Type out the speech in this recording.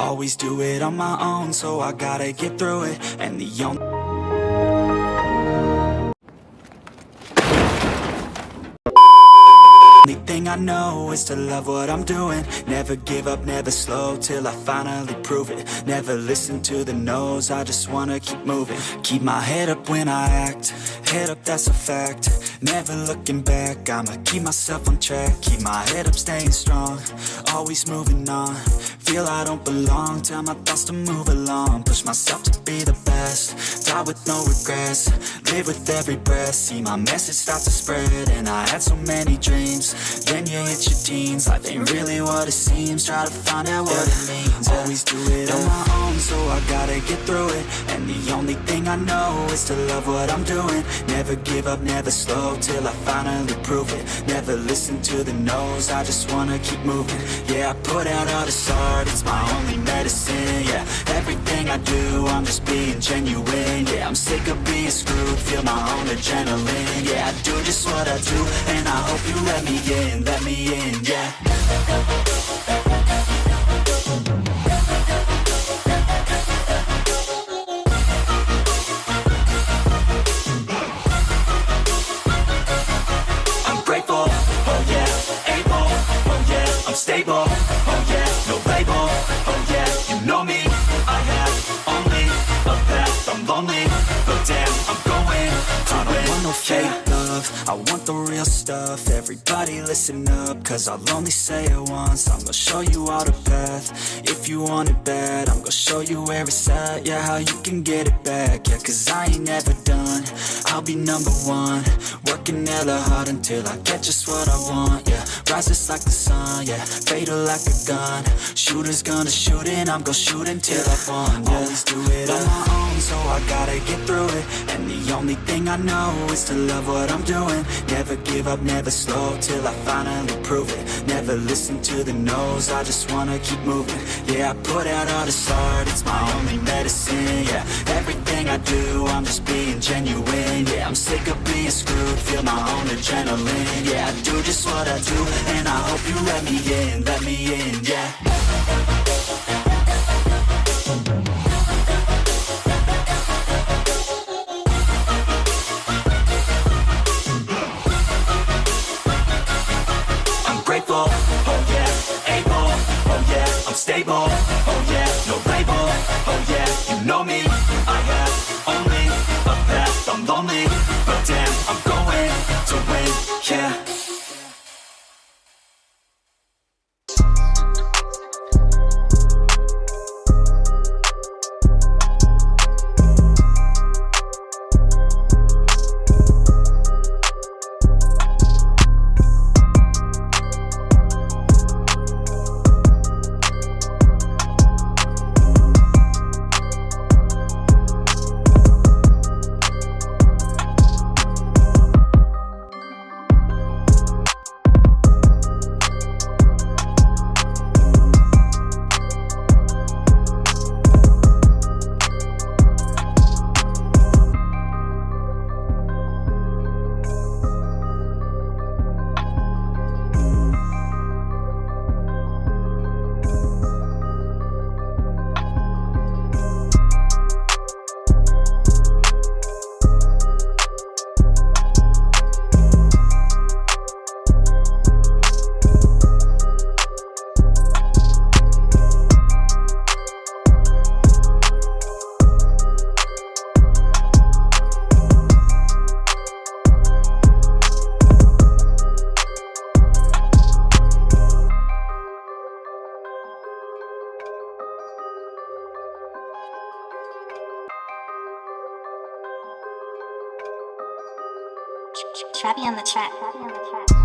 Always do it on my own, so I gotta get through it. And the only thing I know is to love what I'm doing. Never give up, never slow, till I finally prove it. Never listen to the no's, I just wanna keep moving. Keep my head up when I act, head up, that's a fact. Never looking back, I'ma keep myself on track. Keep my head up, staying strong, always moving on. Feel I don't belong, tell my thoughts to move along. Push myself to be the best, die with no regrets. Live with every breath, see my message start to spread. And I had so many dreams, then you hit your teens. Life ain't really what it seems, try to find out what it means. Always do it on my own, so I gotta get through it. And the only thing I know is to love what I'm doing. Never give up, never slow, till I finally prove it. Never listen to the no's, I just wanna keep moving. Yeah, I put out all this art, it's my only medicine. Yeah, everything I do, I'm just being genuine. Yeah, I'm sick of being screwed, feel my own adrenaline. Yeah, I do just what I do, and I hope you let me in, yeah. I'm grateful, oh yeah, able, oh yeah, I'm stable, oh yeah, no label, oh yeah, you know me, I have only a path, I'm lonely, but damn, I'm going to win. I don't want no fake love, I want the real stuff. Everybody listen up, cause I'll only say it once. I'm gonna show you all the path, if you want it bad. I'm gonna show you where it's at, yeah, how you can get it back. Yeah, cause I ain't never done, I'll be number one. Working hella hard until I get just what I want, yeah. Rises like the sun, yeah, fatal like a gun. Shooters gonna shoot and I'm gonna shoot until I won, yeah. Always do it on my own, so I gotta get through it. And the only thing I know is to love what I'm doing. Never give up, never slow, till I finally prove it. Never listen to the no's, I just wanna keep moving. Yeah, I put out all this art, it's my only medicine. Yeah, everything I do, I'm just being genuine. Yeah, I'm sick of being screwed, feel my own adrenaline. Yeah, I do just what I do, and I hope you let me in, yeah. Grateful, oh yeah, able, oh yeah, I'm stable, oh yeah, no label, oh yeah, you know me, I have only a path, I'm lonely, but damn, I'm going to win, yeah. Trappy on the track.